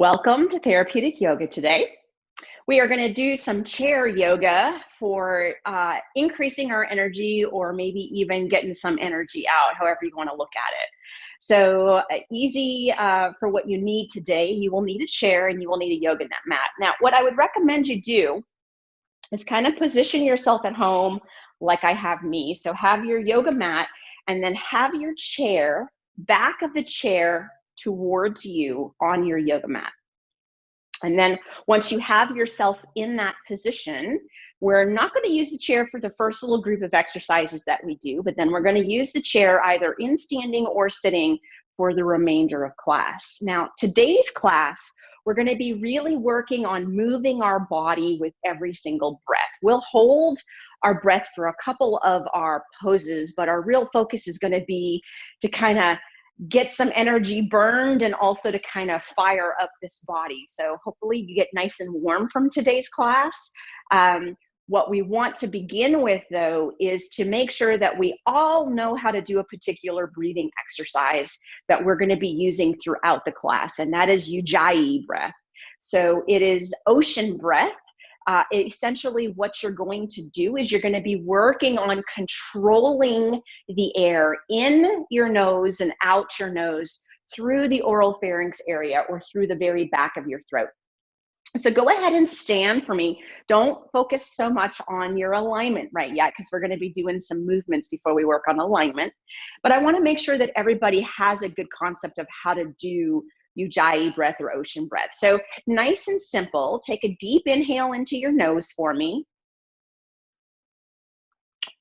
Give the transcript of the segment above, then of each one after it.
Welcome to Therapeutic Yoga today. We are going to do some chair yoga for increasing our energy or maybe even getting some energy out, however you want to look at it. So easy for what you need today. You will need a chair and you will need a yoga mat. Now, what I would recommend you do is kind of position yourself at home like I have me. So have your yoga mat and then have your chair, back of the chair towards you on your yoga mat. And then once you have yourself in that position, we're not going to use the chair for the first little group of exercises that we do, but then we're going to use the chair either in standing or sitting for the remainder of class. Now, today's class, we're going to be really working on moving our body with every single breath. We'll hold our breath for a couple of our poses, but our real focus is going to be to kind of get some energy burned and also to kind of fire up this body. So hopefully you get nice and warm from today's class. What we want to begin with, though, is to make sure that we all know how to do a particular breathing exercise that we're going to be using throughout the class, and that is Ujjayi Breath. So it is ocean breath. Essentially what you're going to do is you're going to be working on controlling the air in your nose and out your nose through the oral pharynx area or through the very back of your throat. So go ahead and stand for me. Don't focus so much on your alignment right yet because we're going to be doing some movements before we work on alignment. But I want to make sure that everybody has a good concept of how to do Ujjayi breath or ocean breath. So nice and simple. Take a deep inhale into your nose for me.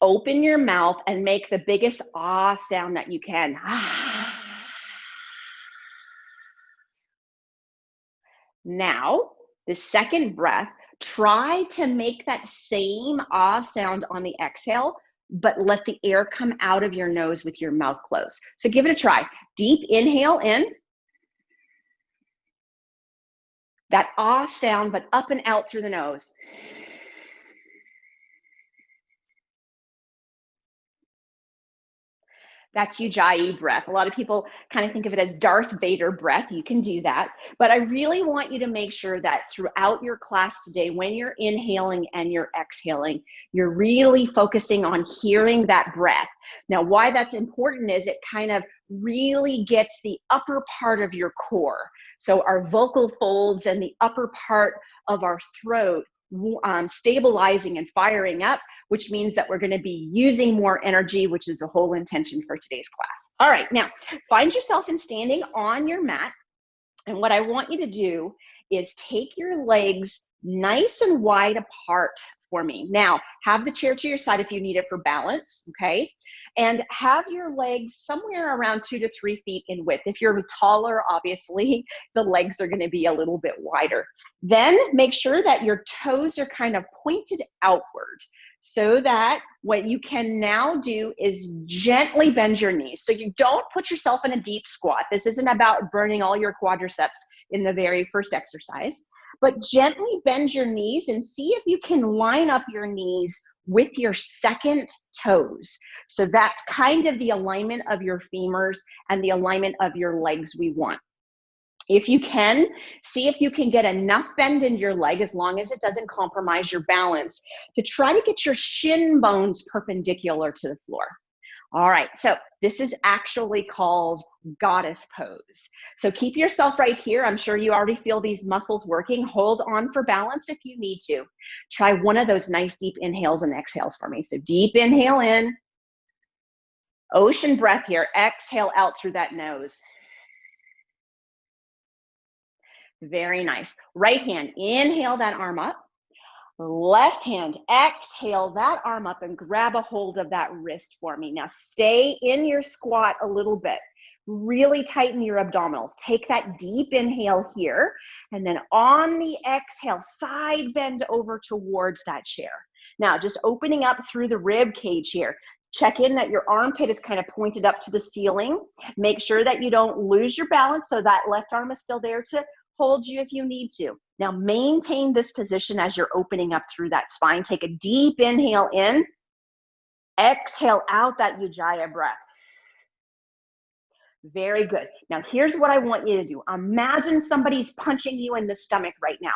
Open your mouth and make the biggest ah sound that you can. Now, the second breath, try to make that same ah sound on the exhale, but let the air come out of your nose with your mouth closed. So give it a try. Deep inhale in. That ah sound, but up and out through the nose. That's Ujjayi breath. A lot of people kind of think of it as Darth Vader breath. You can do that. But I really want you to make sure that throughout your class today, when you're inhaling and you're exhaling, you're really focusing on hearing that breath. Now, why that's important is it kind of really gets the upper part of your core. So our vocal folds and the upper part of our throat stabilizing and firing up, which means that we're going to be using more energy, which is the whole intention for today's class. All right, now find yourself in standing on your mat. And what I want you to do is take your legs nice and wide apart for me. Now, have the chair to your side if you need it for balance, okay? And have your legs somewhere around 2 to 3 feet in width. If you're taller, obviously, the legs are going to be a little bit wider. Then make sure that your toes are kind of pointed outward so that what you can now do is gently bend your knees. So you don't put yourself in a deep squat. This isn't about burning all your quadriceps in the very first exercise, but gently bend your knees and see if you can line up your knees with your second toes. So that's kind of the alignment of your femurs and the alignment of your legs we want. If you can, see if you can get enough bend in your leg, as long as it doesn't compromise your balance, to try to get your shin bones perpendicular to the floor. All right, so this is actually called goddess pose. So keep yourself right here. I'm sure you already feel these muscles working. Hold on for balance if you need to. Try one of those nice deep inhales and exhales for me. So deep inhale in. Ocean breath here. Exhale out through that nose. Very nice. Right hand, inhale that arm up. Left hand, exhale that arm up and grab a hold of that wrist for me. Now stay in your squat a little bit. Really tighten your abdominals. Take that deep inhale here. And then on the exhale, side bend over towards that chair. Now just opening up through the rib cage here. Check in that your armpit is kind of pointed up to the ceiling. Make sure that you don't lose your balance so that left arm is still there to hold you if you need to. Now maintain this position as you're opening up through that spine. Take a deep inhale in. Exhale out that Ujjayi breath. Very good. Now, here's what I want you to do. Imagine somebody's punching you in the stomach right now.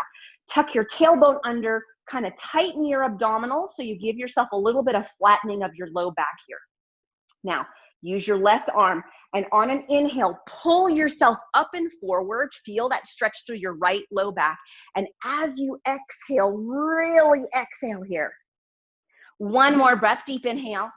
Tuck your tailbone under, kind of tighten your abdominals so you give yourself a little bit of flattening of your low back here. Now, use your left arm, and on an inhale, pull yourself up and forward. Feel that stretch through your right low back. And as you exhale, really exhale here. One more breath, deep inhale.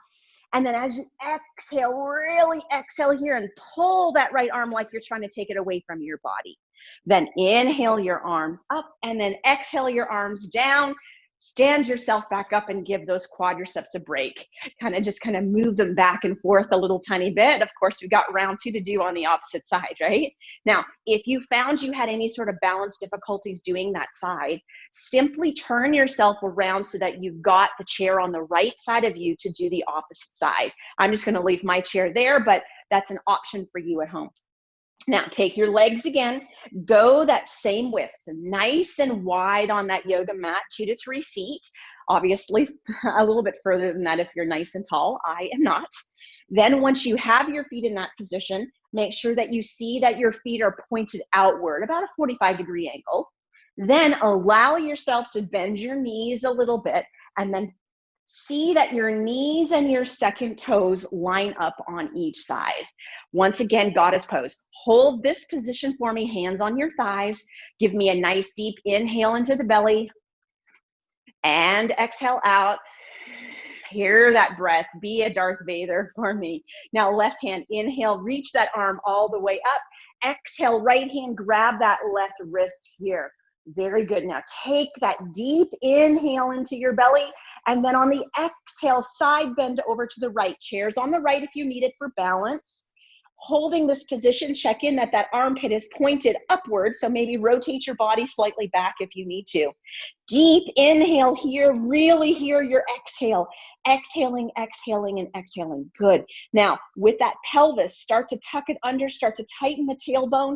And then as you exhale, really exhale here and pull that right arm like you're trying to take it away from your body. Then inhale your arms up and then exhale your arms down. Stand yourself back up and give those quadriceps a break. Kind of move them back and forth a little tiny bit. Of course, we've got round 2 to do on the opposite side, right? Now, if you found you had any sort of balance difficulties doing that side, simply turn yourself around so that you've got the chair on the right side of you to do the opposite side. I'm just going to leave my chair there, but that's an option for you at home. Now, take your legs again, go that same width, so nice and wide on that yoga mat, 2 to 3 feet. Obviously, a little bit further than that if you're nice and tall. I am not. Then once you have your feet in that position, make sure that you see that your feet are pointed outward, about a 45-degree angle. Then allow yourself to bend your knees a little bit, and then see that your knees and your second toes line up on each side. Once again, goddess pose. Hold this position for me, hands on your thighs. Give me a nice deep inhale into the belly and exhale out. Hear that breath. Be a Darth Vader for me. Now, left hand, inhale, reach that arm all the way up. Exhale, right hand, grab that left wrist here. Very good. Now take that deep inhale into your belly, and then on the exhale, side bend over to the right. Chairs on the right if you need it for balance. Holding this position, check in that armpit is pointed upward, so maybe rotate your body slightly back if you need to. Deep inhale here, really hear your exhale. Exhaling, exhaling, and exhaling. Good. Now, with that pelvis, start to tuck it under, start to tighten the tailbone,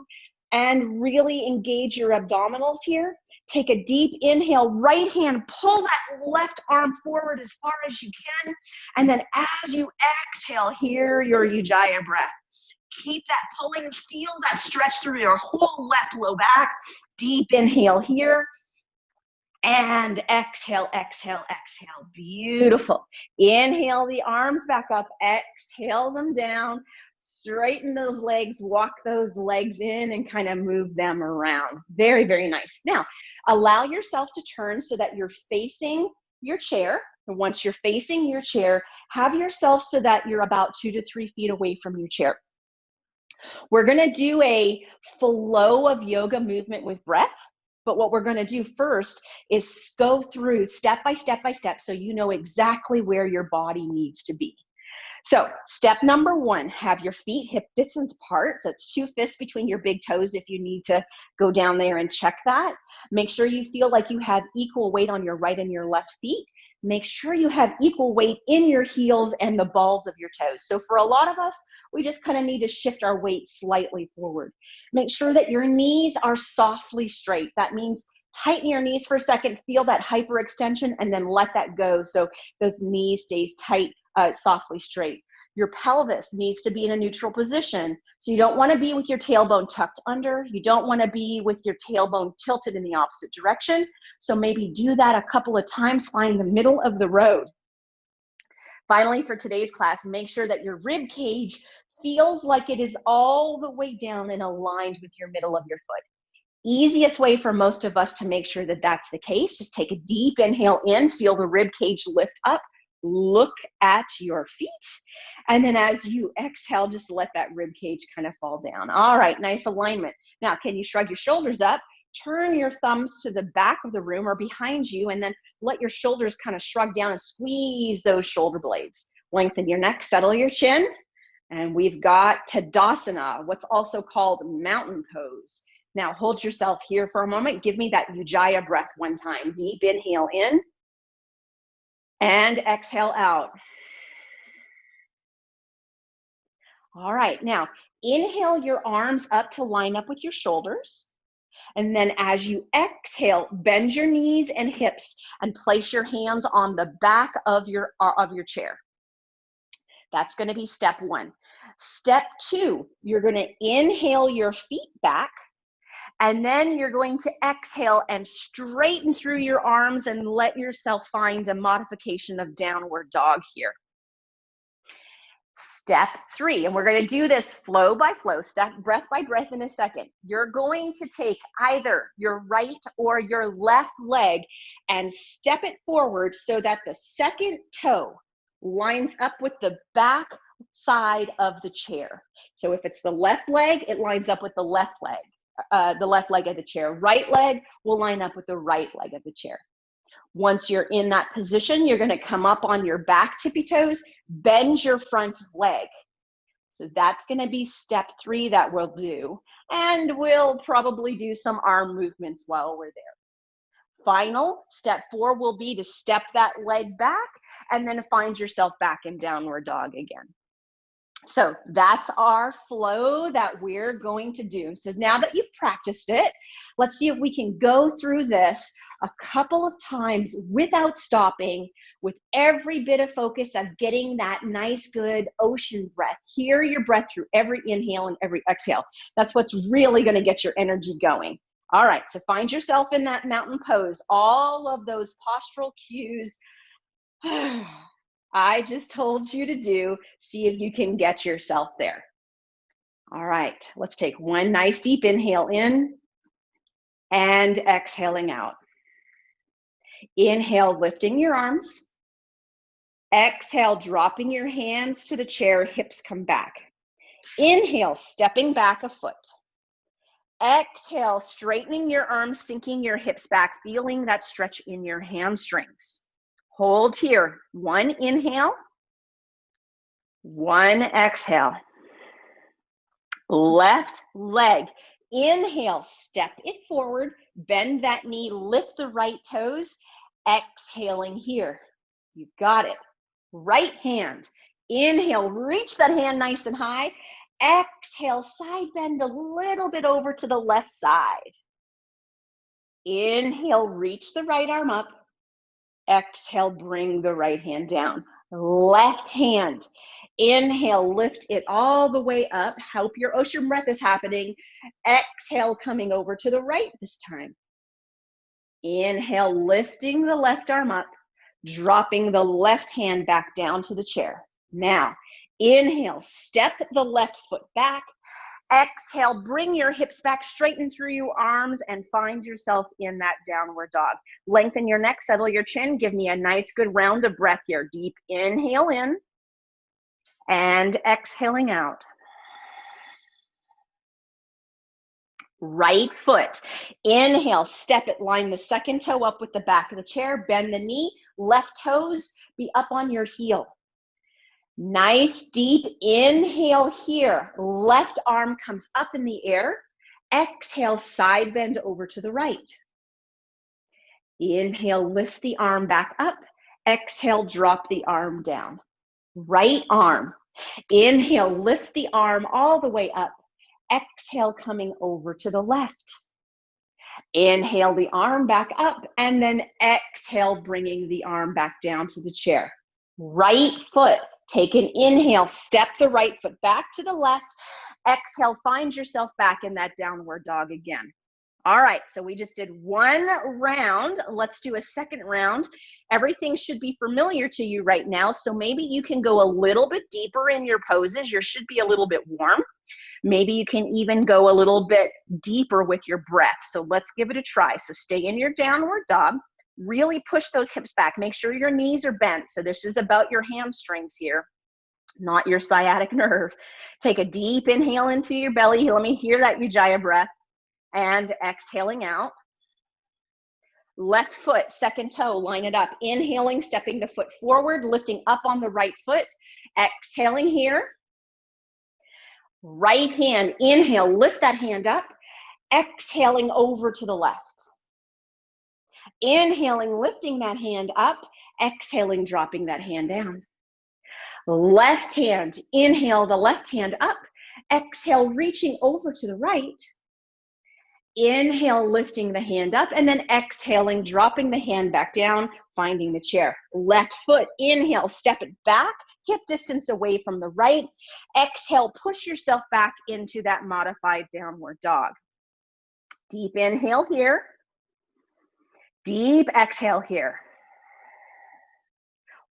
and really engage your abdominals here. Take a deep inhale, right hand, pull that left arm forward as far as you can. And then as you exhale, hear your Ujjayi breath. Keep that pulling, feel that stretch through your whole left low back. Deep inhale here. And exhale, exhale, exhale. Beautiful. Inhale the arms back up, exhale them down. Straighten those legs, walk those legs in and kind of move them around. Very, very nice. Now, allow yourself to turn so that you're facing your chair. And once you're facing your chair, have yourself so that you're about 2 to 3 feet away from your chair. We're going to do a flow of yoga movement with breath. But what we're going to do first is go through step by step by step so you know exactly where your body needs to be. So step number 1, have your feet hip distance apart. So it's 2 fists between your big toes if you need to go down there and check that. Make sure you feel like you have equal weight on your right and your left feet. Make sure you have equal weight in your heels and the balls of your toes. So for a lot of us, we just kind of need to shift our weight slightly forward. Make sure that your knees are softly straight. That means tighten your knees for a second, feel that hyperextension, and then let that go so those knees stays tight, softly straight. Your pelvis needs to be in a neutral position. So you don't want to be with your tailbone tucked under. You don't want to be with your tailbone tilted in the opposite direction. So maybe do that a couple of times, find the middle of the road. Finally, for today's class, make sure that your rib cage feels like it is all the way down and aligned with your middle of your foot. Easiest way for most of us to make sure that that's the case, just take a deep inhale in, feel the rib cage lift up, look at your feet, and then as you exhale, just let that rib cage kind of fall down. All right, nice alignment. Now, can you shrug your shoulders up? Turn your thumbs to the back of the room or behind you, and then let your shoulders kind of shrug down and squeeze those shoulder blades. Lengthen your neck, settle your chin, and we've got Tadasana, what's also called mountain pose. Now hold yourself here for a moment. Give me that Ujjayi breath one time. Deep inhale in and exhale out. All right, now inhale your arms up to line up with your shoulders. And then as you exhale, bend your knees and hips and place your hands on the back of your chair. That's going to be step 1. Step 2, you're going to inhale your feet back, and then you're going to exhale and straighten through your arms and let yourself find a modification of downward dog here. Step 3, and we're going to do this flow by flow, step breath by breath in a second. You're going to take either your right or your left leg and step it forward so that the second toe lines up with the back side of the chair. So if it's the left leg, it lines up with the left leg of the chair. Right leg will line up with the right leg of the chair. Once you're in that position, you're going to come up on your back tippy toes, bend your front leg. So that's going to be step 3 that we'll do. And we'll probably do some arm movements while we're there. Final, step 4 will be to step that leg back and then find yourself back in downward dog again. So that's our flow that we're going to do. So now that you've practiced it, let's see if we can go through this a couple of times without stopping, with every bit of focus of getting that nice, good ocean breath. Hear your breath through every inhale and every exhale. That's what's really going to get your energy going. All right, so find yourself in that mountain pose. All of those postural cues I just told you to do, see if you can get yourself there. All right, let's take one nice deep inhale in and exhaling out. Inhale, lifting your arms. Exhale, dropping your hands to the chair, hips come back. Inhale, stepping back a foot. Exhale, straightening your arms, sinking your hips back, feeling that stretch in your hamstrings. Hold here. One inhale, one exhale. Left leg. Inhale, step it forward, bend that knee, lift the right toes. Exhaling here. You've got it. Right hand. Inhale, reach that hand nice and high. Exhale, side bend a little bit over to the left side. Inhale, reach the right arm up. Exhale, bring the right hand down. Left hand. Inhale, lift it all the way up. Hope your ocean breath is happening. Exhale, coming over to the right this time. Inhale, lifting the left arm up, dropping the left hand back down to the chair. Now, inhale, step the left foot back. Exhale, bring your hips back, straighten through your arms, and find yourself in that downward dog. Lengthen your neck, settle your chin. Give me a nice, good round of breath here. Deep inhale in and exhaling out. Right foot. Inhale, step it, line the second toe up with the back of the chair, bend the knee, left toes be up on your heel. Nice deep inhale here. Left arm comes up in the air. Exhale, side bend over to the right. Inhale, lift the arm back up. Exhale, drop the arm down. Right arm. Inhale, lift the arm all the way up. Exhale, coming over to the left. Inhale the arm back up, and then exhale, bringing the arm back down to the chair. Right foot. Take an inhale, step the right foot back to the left. Exhale, find yourself back in that downward dog again. All right, so we just did one round. Let's do a second round. Everything should be familiar to you right now, so maybe you can go a little bit deeper in your poses. You should be a little bit warm. Maybe you can even go a little bit deeper with your breath. So let's give it a try. So stay in your downward dog. Really push those hips back. Make sure your knees are bent. So this is about your hamstrings here, not your sciatic nerve. Take a deep inhale into your belly. Let me hear that Ujjayi breath. And exhaling out. Left foot, second toe, line it up. Inhaling, stepping the foot forward, lifting up on the right foot. Exhaling here. Right hand, inhale, lift that hand up. Exhaling over to the left. Inhaling, lifting that hand up. Exhaling, dropping that hand down. Left hand, inhale the left hand up. Exhale, reaching over to the right. Inhale, lifting the hand up, and then exhaling, dropping the hand back down, finding the chair. Left foot, inhale, step it back, hip distance away from the right. Exhale, push yourself back into that modified downward dog. Deep inhale here. Deep exhale here.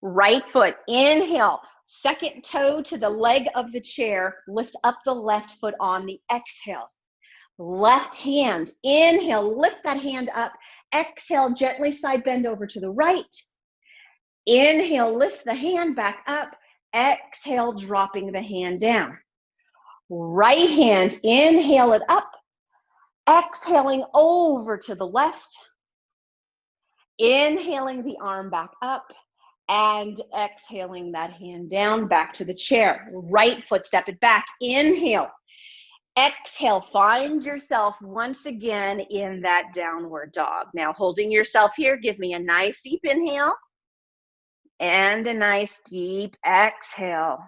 Right foot, inhale. Second toe to the leg of the chair. Lift up the left foot on the exhale. Left hand, inhale, lift that hand up. Exhale, gently side bend over to the right. Inhale, lift the hand back up. Exhale, dropping the hand down. Right hand, inhale it up. Exhaling over to the left. Inhaling the arm back up. And exhaling that hand down back to the chair. Right foot, step it back. Inhale. Exhale, find yourself once again in that downward dog. Now, holding yourself here, give me a nice deep inhale and a nice deep exhale.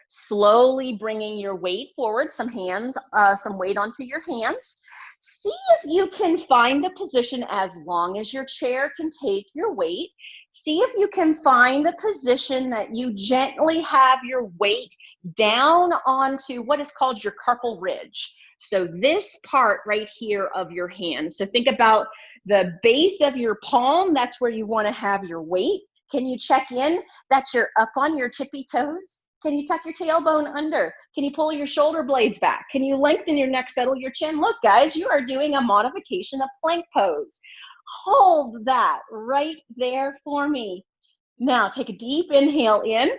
Slowly bringing your weight forward, some weight onto your hands. See if you can find the position as long as your chair can take your weight. See if you can find the position that you gently have your weight down onto what is called your carpal ridge. So this part right here of your hand. So think about the base of your palm. That's where you want to have your weight. Can you check in that you're up on your tippy toes? Can you tuck your tailbone under? Can you pull your shoulder blades back? Can you lengthen your neck, settle your chin? Look, guys, you are doing a modification of plank pose. Hold that right there for me. Now, take a deep inhale in.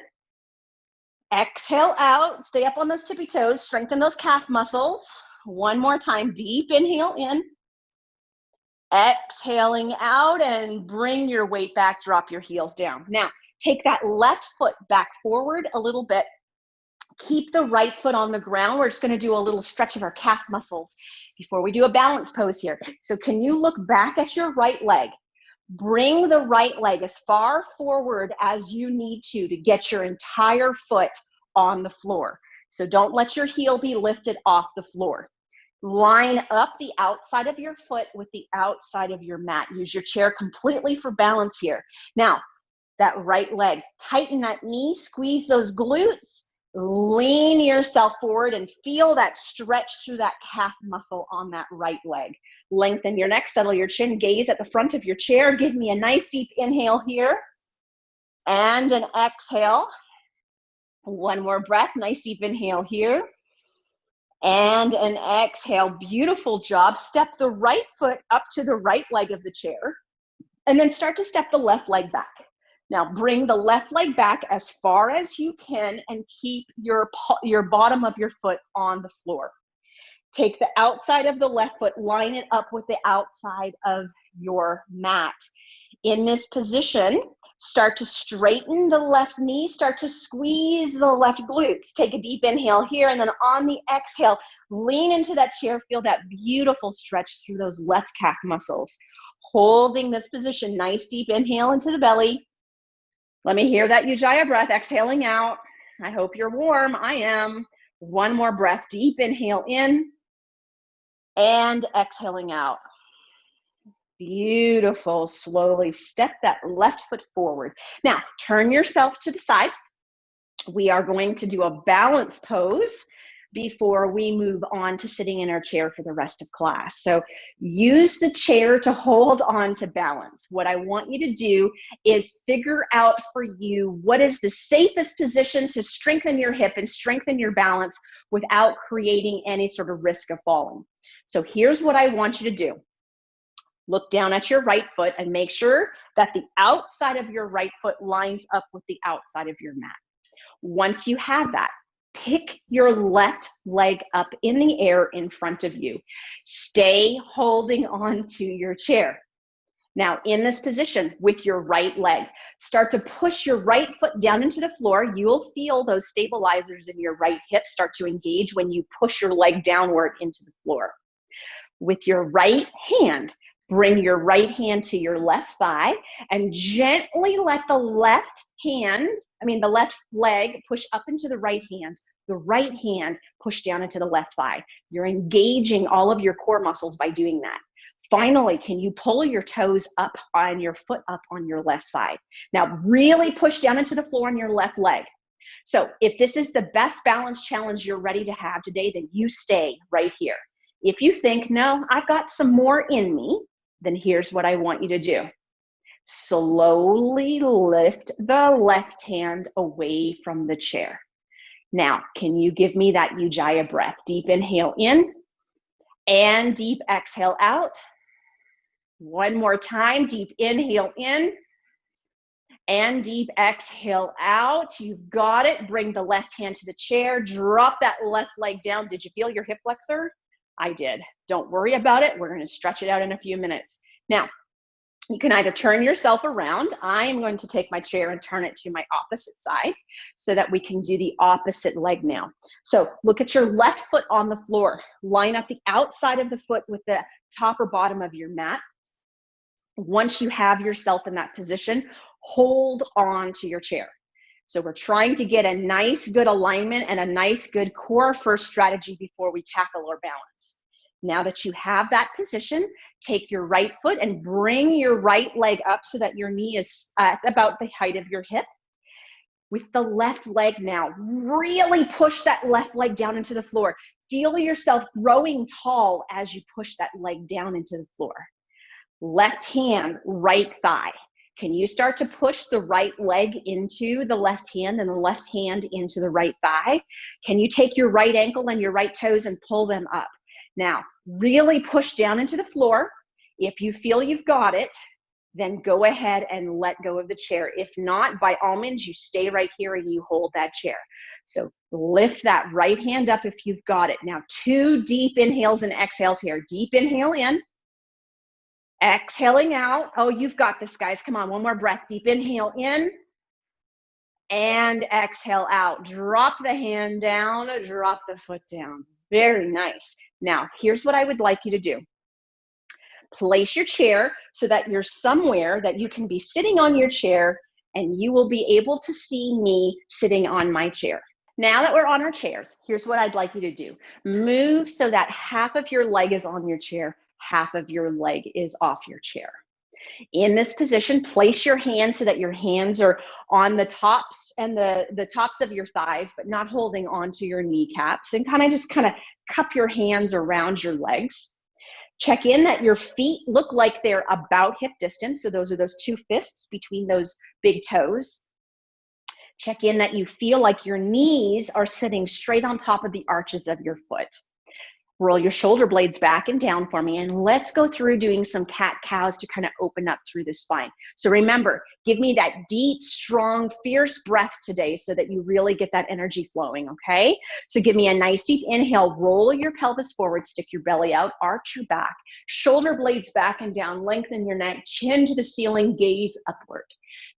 Exhale out. Stay up on those tippy toes. Strengthen those calf muscles. One more time. Deep inhale in. Exhaling out and bring your weight back. Drop your heels down. Now, take that left foot back forward a little bit. Keep the right foot on the ground. We're just going to do a little stretch of our calf muscles before we do a balance pose here. So can you look back at your right leg? Bring the right leg as far forward as you need to get your entire foot on the floor. So don't let your heel be lifted off the floor. Line up the outside of your foot with the outside of your mat. Use your chair completely for balance here. Now, that right leg, tighten that knee, squeeze those glutes, lean yourself forward and feel that stretch through that calf muscle on that right leg. Lengthen your neck, settle your chin, gaze at the front of your chair. Give me a nice deep inhale here and an exhale. One more breath, nice deep inhale here and an exhale. Beautiful job. Step the right foot up to the right leg of the chair and then start to step the left leg back. Now bring the left leg back as far as you can and keep your bottom of your foot on the floor. Take the outside of the left foot, line it up with the outside of your mat. In this position, start to straighten the left knee, start to squeeze the left glutes. Take a deep inhale here, and then on the exhale, lean into that chair. Feel that beautiful stretch through those left calf muscles. Holding this position, nice deep inhale into the belly. Let me hear that Ujjayi breath, exhaling out. I hope you're warm. I am. One more breath, deep inhale in and exhaling out. Beautiful. Slowly step that left foot forward. Now, turn yourself to the side. We are going to do a balance pose before we move on to sitting in our chair for the rest of class. So use the chair to hold on to balance. What I want you to do is figure out for you what is the safest position to strengthen your hip and strengthen your balance without creating any sort of risk of falling. So here's what I want you to do. Look down at your right foot and make sure that the outside of your right foot lines up with the outside of your mat. Once you have that, pick your left leg up in the air in front of you. Stay holding on to your chair. Now, in this position with your right leg, start to push your right foot down into the floor. You'll feel those stabilizers in your right hip start to engage when you push your leg downward into the floor. With your right hand, bring your right hand to your left thigh and gently let the left leg push up into the right hand push down into the left thigh. You're engaging all of your core muscles by doing that. Finally, can you pull your toes up on your foot up on your left side? Now, really push down into the floor on your left leg. So if this is the best balance challenge you're ready to have today, then you stay right here. If you think, no, I've got some more in me, then here's what I want you to do. Slowly lift the left hand away from the chair. Now, can you give me that Ujjayi breath? Deep inhale in and deep exhale out. One more time, deep inhale in and deep exhale out. You've got it. Bring the left hand to the chair. Drop that left leg down. Did you feel your hip flexor? I did. Don't worry about it. We're going to stretch it out in a few minutes. Now, you can either turn yourself around. I'm going to take my chair and turn it to my opposite side so that we can do the opposite leg now. So look at your left foot on the floor. Line up the outside of the foot with the top or bottom of your mat. Once you have yourself in that position, hold on to your chair. So we're trying to get a nice, good alignment and a nice, good core first strategy before we tackle our balance. Now that you have that position, take your right foot and bring your right leg up so that your knee is at about the height of your hip. With the left leg now, really push that left leg down into the floor. Feel yourself growing tall as you push that leg down into the floor. Left hand, right thigh. Can you start to push the right leg into the left hand and the left hand into the right thigh? Can you take your right ankle and your right toes and pull them up? Now, really push down into the floor. If you feel you've got it, then go ahead and let go of the chair. If not, by all means, you stay right here and you hold that chair. So lift that right hand up if you've got it. Now, 2 deep inhales and exhales here. Deep inhale in. Exhaling out. Oh, you've got this, guys. Come on, one more breath. Deep inhale in and exhale out. Drop the hand down, drop the foot down. Very nice. Now, here's what I would like you to do. Place your chair so that you're somewhere that you can be sitting on your chair and you will be able to see me sitting on my chair. Now that we're on our chairs, here's what I'd like you to do. Move so that half of your leg is on your chair, half of your leg is off your chair. In this position, place your hands so that your hands are on the tops and the tops of your thighs, but not holding onto your kneecaps, and kind of cup your hands around your legs. Check in that your feet look like they're about hip distance. So those are those 2 fists between those big toes. Check in that you feel like your knees are sitting straight on top of the arches of your foot. Roll your shoulder blades back and down for me, and let's go through doing some cat-cows to kind of open up through the spine. So remember, give me that deep, strong, fierce breath today so that you really get that energy flowing, okay? So give me a nice deep inhale, roll your pelvis forward, stick your belly out, arch your back, shoulder blades back and down, lengthen your neck, chin to the ceiling, gaze upward.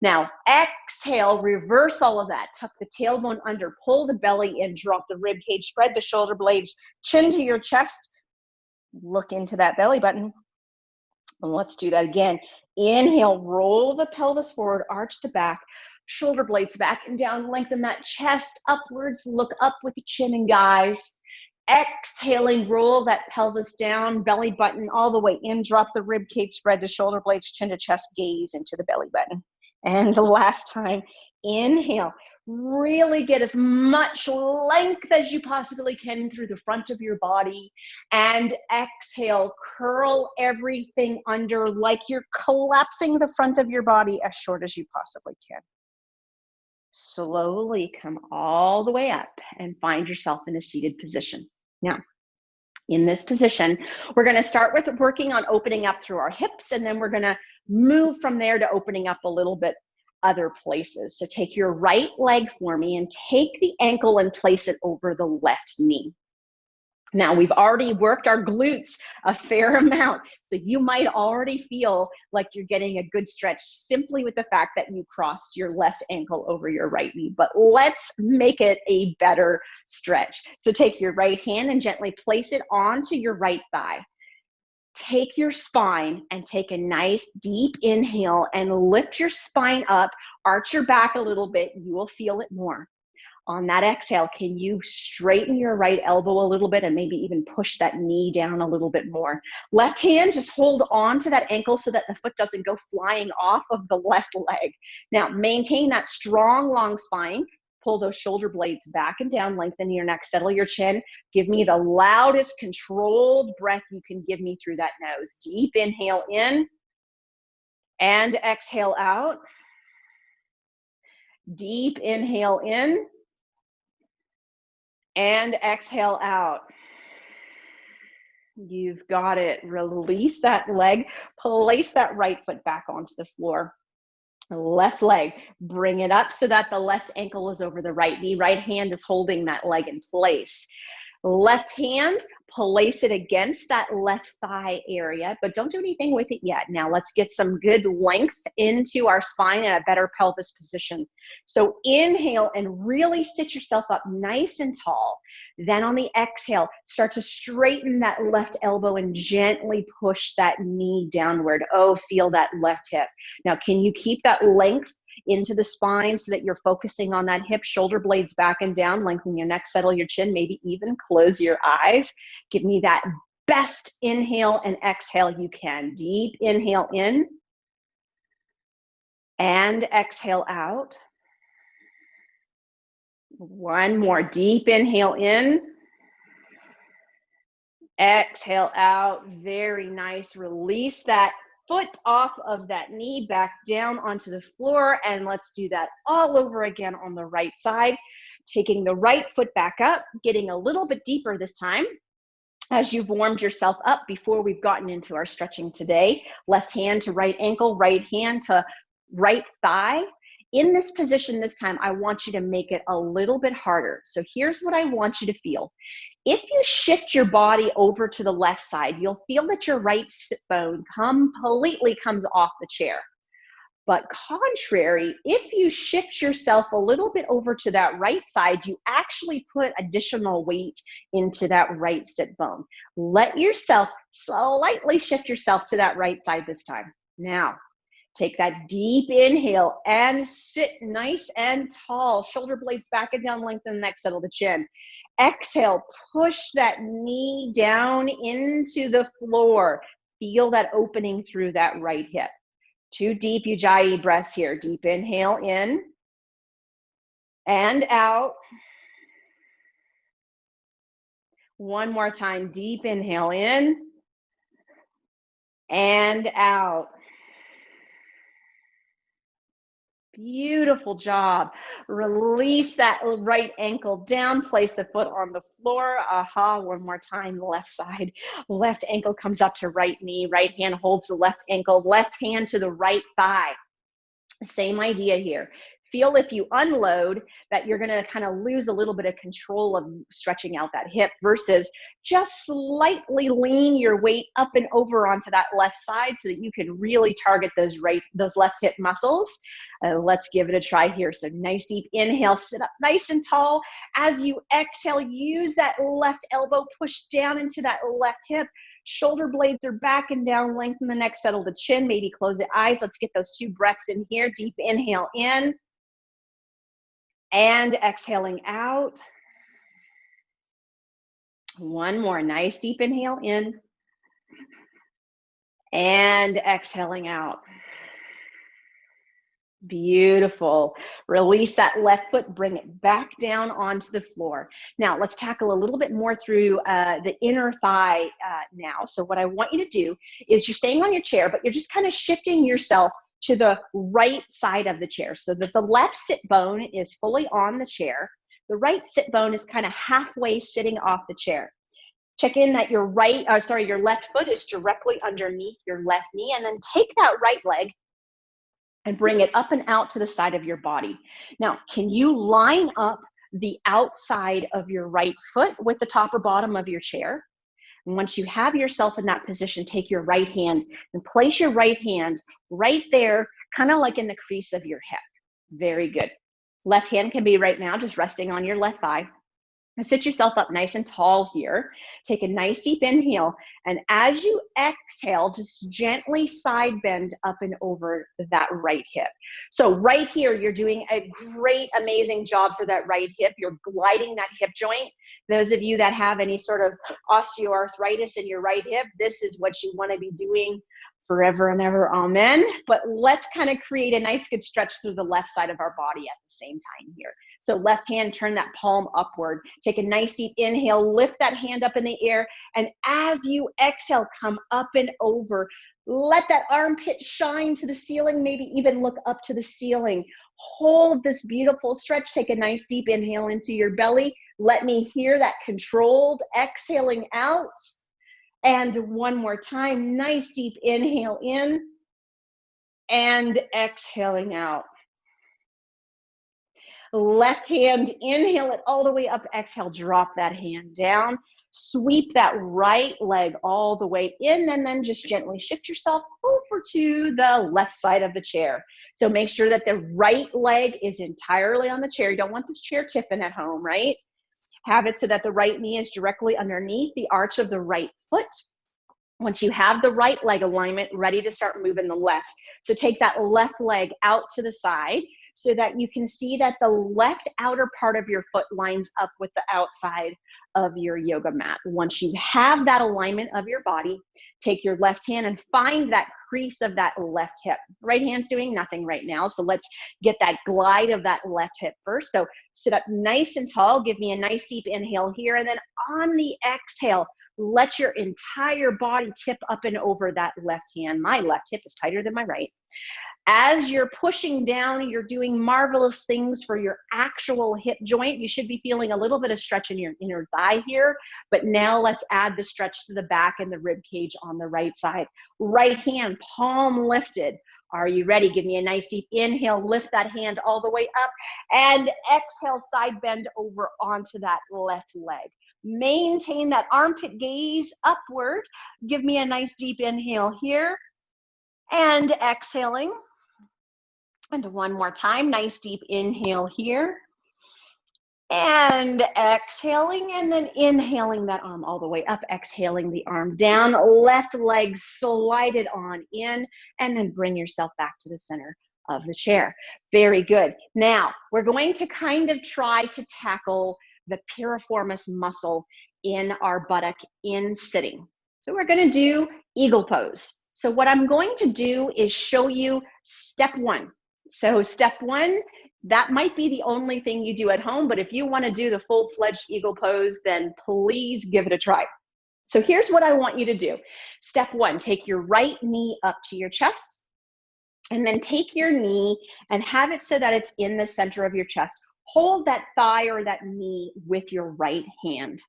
Now, exhale, reverse all of that. Tuck the tailbone under, pull the belly in, drop the rib cage, spread the shoulder blades, chin to your chest, look into that belly button. And let's do that again. Inhale, roll the pelvis forward, arch the back, shoulder blades back and down, lengthen that chest upwards, look up with the chin and guys. Exhaling, roll that pelvis down, belly button all the way in, drop the rib cage, spread the shoulder blades, chin to chest, gaze into the belly button. And the last time, inhale, really get as much length as you possibly can through the front of your body. And exhale, curl everything under like you're collapsing the front of your body as short as you possibly can. Slowly come all the way up and find yourself in a seated position. Now, in this position, we're going to start with working on opening up through our hips, and then we're going to move from there to opening up a little bit other places. So take your right leg for me and take the ankle and place it over the left knee. Now, we've already worked our glutes a fair amount, so you might already feel like you're getting a good stretch simply with the fact that you crossed your left ankle over your right knee. But let's make it a better stretch. So take your right hand and gently place it onto your right thigh. Take your spine and take a nice deep inhale and lift your spine up, arch your back a little bit. You will feel it more. On that exhale, can you straighten your right elbow a little bit and maybe even push that knee down a little bit more? Left hand, just hold on to that ankle so that the foot doesn't go flying off of the left leg. Now, maintain that strong, long spine. Pull those shoulder blades back and down, lengthen your neck, settle your chin. Give me the loudest controlled breath you can give me through that nose. Deep inhale in and exhale out. Deep inhale in and exhale out. You've got it. Release that leg. Place that right foot back onto the floor. Left leg, bring it up so that the left ankle is over the right knee. Right hand is holding that leg in place. Left hand, place it against that left thigh area, but don't do anything with it yet. Now let's get some good length into our spine and a better pelvis position. So inhale and really sit yourself up nice and tall. Then on the exhale, start to straighten that left elbow and gently push that knee downward. Oh, feel that left hip. Now, can you keep that length into the spine so that you're focusing on that hip, shoulder blades back and down, lengthen your neck, settle your chin, maybe even close your eyes. Give me that best inhale and exhale you can. Deep inhale in and exhale out. One more deep inhale in, exhale out. Very nice. Release that foot off of that knee, back down onto the floor, and let's do that all over again on the right side. Taking the right foot back up, getting a little bit deeper this time as you've warmed yourself up before we've gotten into our stretching today. Left hand to right ankle, right hand to right thigh. In this position this time, I want you to make it a little bit harder. So here's what I want you to feel. If you shift your body over to the left side, you'll feel that your right sit bone completely comes off the chair. But contrary, if you shift yourself a little bit over to that right side, you actually put additional weight into that right sit bone. Let yourself slightly shift yourself to that right side this time. Now, take that deep inhale and sit nice and tall. Shoulder blades back and down, lengthen the neck, settle the chin. Exhale, push that knee down into the floor. Feel that opening through that right hip. 2 deep Ujjayi breaths here. Deep inhale in and out. One more time. Deep inhale in and out. Beautiful job. Release that right ankle down, place the foot on the floor. Aha, one more time, left side. Left ankle comes up to right knee, right hand holds the left ankle, left hand to the right thigh. Same idea here. Feel if you unload that you're gonna kind of lose a little bit of control of stretching out that hip versus just slightly lean your weight up and over onto that left side so that you can really target those left hip muscles. Let's give it a try here. So nice deep inhale, sit up nice and tall. As you exhale, use that left elbow, push down into that left hip. Shoulder blades are back and down, lengthen the neck, settle the chin, maybe close the eyes. Let's get those 2 breaths in here. Deep inhale in and exhaling out. One more, nice deep inhale in and exhaling out. Beautiful. Release that left foot, bring it back down onto the floor. Now let's tackle a little bit more through the inner thigh now. So what I want you to do is you're staying on your chair, but you're just kind of shifting yourself to the right side of the chair so that the left sit bone is fully on the chair. The right sit bone is kind of halfway sitting off the chair. Check in that your left foot is directly underneath your left knee, and then take that right leg and bring it up and out to the side of your body. Now, can you line up the outside of your right foot with the top or bottom of your chair? And once you have yourself in that position, take your right hand and place your right hand right there, kind of like in the crease of your hip. Very good. Left hand can be right now just resting on your left thigh. Sit yourself up nice and tall here. Take a nice deep inhale. And as you exhale, just gently side bend up and over that right hip. So right here, you're doing a great, amazing job for that right hip. You're gliding that hip joint. Those of you that have any sort of osteoarthritis in your right hip, this is what you want to be doing forever and ever, amen. But let's kind of create a nice good stretch through the left side of our body at the same time here. So left hand, turn that palm upward. Take a nice deep inhale, lift that hand up in the air. And as you exhale, come up and over. Let that armpit shine to the ceiling, maybe even look up to the ceiling. Hold this beautiful stretch. Take a nice deep inhale into your belly. Let me hear that controlled exhaling out. And one more time, nice deep inhale in and exhaling out. Left hand, inhale it all the way up, exhale, drop that hand down. Sweep that right leg all the way in and then just gently shift yourself over to the left side of the chair. So make sure that the right leg is entirely on the chair. You don't want this chair tipping at home, right? Have it so that the right knee is directly underneath the arch of the right foot. Once you have the right leg alignment, ready to start moving the left. So take that left leg out to the side so that you can see that the left outer part of your foot lines up with the outside of your yoga mat. Once you have that alignment of your body, take your left hand and find that crease of that left hip. Right hand's doing nothing right now, so let's get that glide of that left hip first. So sit up nice and tall, give me a nice deep inhale here, and then on the exhale, let your entire body tip up and over that left hand. My left hip is tighter than my right. As you're pushing down, you're doing marvelous things for your actual hip joint. You should be feeling a little bit of stretch in your inner thigh here, but now let's add the stretch to the back and the rib cage on the right side. Right hand, palm lifted. Are you ready? Give me a nice deep inhale, lift that hand all the way up, and exhale, side bend over onto that left leg. Maintain that armpit gaze upward. Give me a nice deep inhale here, and exhaling. And one more time, nice deep inhale here. And exhaling, and then inhaling that arm all the way up, exhaling the arm down, left leg slide it on in, and then bring yourself back to the center of the chair. Very good. Now, we're going to kind of try to tackle the piriformis muscle in our buttock in sitting. So we're going to do eagle pose. So what I'm going to do is show you step one. So step one, that might be the only thing you do at home, but if you want to do the full-fledged eagle pose, then please give it a try. So here's what I want you to do. Step one, take your right knee up to your chest, and then take your knee and have it so that it's in the center of your chest. Hold that thigh or that knee with your right hand.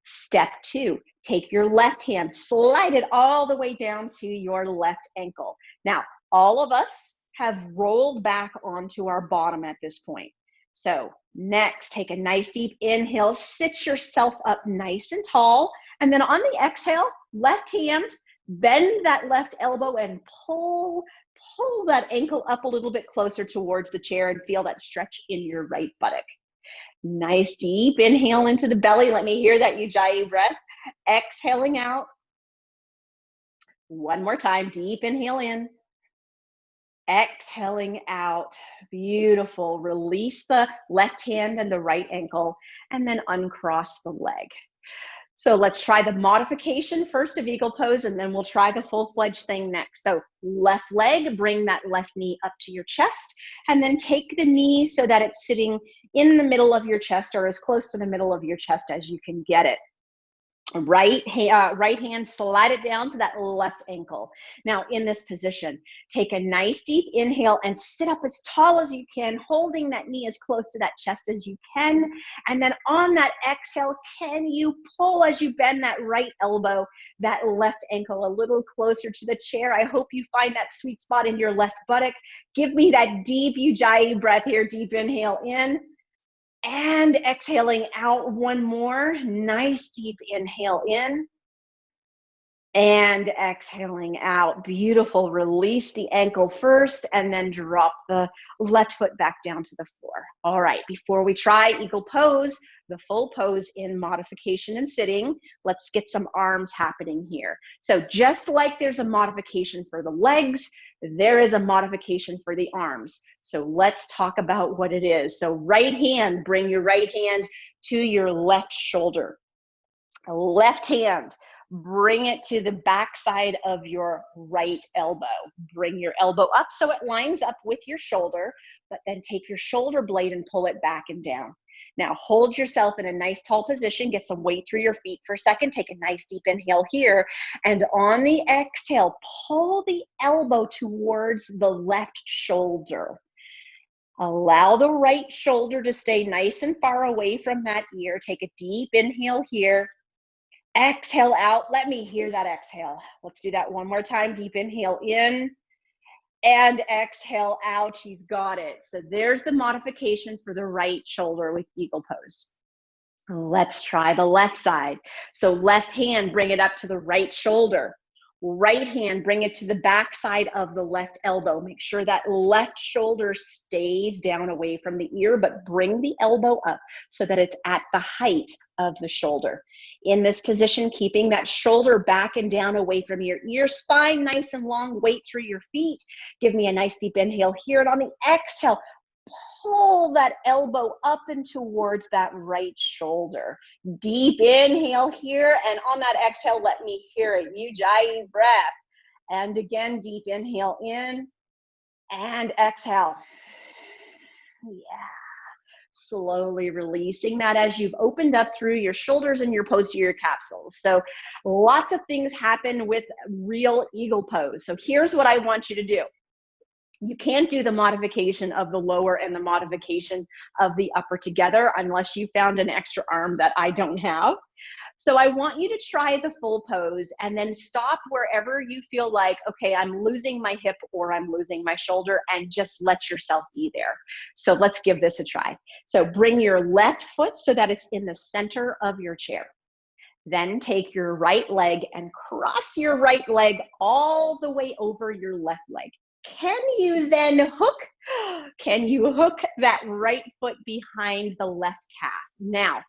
Step two, take your left hand, slide it all the way down to your left ankle. Now, all of us have rolled back onto our bottom at this point. So next, take a nice deep inhale, sit yourself up nice and tall, and then on the exhale, left hand, bend that left elbow and pull that ankle up a little bit closer towards the chair and feel that stretch in your right buttock. Nice deep inhale into the belly. Let me hear that Ujjayi breath. Exhaling out. One more time, deep inhale in. Exhaling out. Beautiful. Release the left hand and the right ankle, and then uncross the leg. So let's try the modification first of eagle pose, and then we'll try the full-fledged thing next. So left leg, bring that left knee up to your chest, and then take the knee so that it's sitting in the middle of your chest or as close to the middle of your chest as you can get it. Right hand, slide it down to that left ankle. Now in this position, take a nice deep inhale and sit up as tall as you can, holding that knee as close to that chest as you can. And then on that exhale, can you pull as you bend that right elbow, that left ankle a little closer to the chair? I hope you find that sweet spot in your left buttock. Give me that deep Ujjayi breath here. Deep inhale in. And exhaling out one more. Nice deep inhale in. And exhaling out. Beautiful. Release the ankle first and then drop the left foot back down to the floor. All right, before we try eagle pose, the full pose in modification and sitting. Let's get some arms happening here. So just like there's a modification for the legs, there is a modification for the arms. So let's talk about what it is. So right hand, bring your right hand to your left shoulder. Left hand, bring it to the backside of your right elbow. Bring your elbow up so it lines up with your shoulder, but then take your shoulder blade and pull it back and down. Now hold yourself in a nice tall position, get some weight through your feet for a second, take a nice deep inhale here, and on the exhale, pull the elbow towards the left shoulder. Allow the right shoulder to stay nice and far away from that ear. Take a deep inhale here. Exhale out. Let me hear that exhale. Let's do that one more time. Deep inhale in and exhale out. You've got it. So there's the modification for the right shoulder with eagle pose. Let's try the left side. So left hand, bring it up to the right shoulder. Right hand, bring it to the back side of the left elbow. Make sure that left shoulder stays down away from the ear, but bring the elbow up so that it's at the height of the shoulder. In this position, keeping that shoulder back and down away from your ear, spine nice and long, weight through your feet. Give me a nice deep inhale here, and on the exhale, pull that elbow up and towards that right shoulder. Deep inhale here, and on that exhale, let me hear it. Ujjayi Breath. And again, deep inhale in and exhale. Yeah. Slowly releasing that as you've opened up through your shoulders and your posterior capsules. So lots of things happen with real eagle pose. So here's what I want you to do. You can't do the modification of the lower and the modification of the upper together unless you found an extra arm that I don't have. So I want you to try the full pose and then stop wherever you feel like, okay, I'm losing my hip or I'm losing my shoulder, and just let yourself be there. So let's give this a try. So bring your left foot so that it's in the center of your chair. Then take your right leg and cross your right leg all the way over your left leg. Can you then hook that right foot behind the left calf? Now,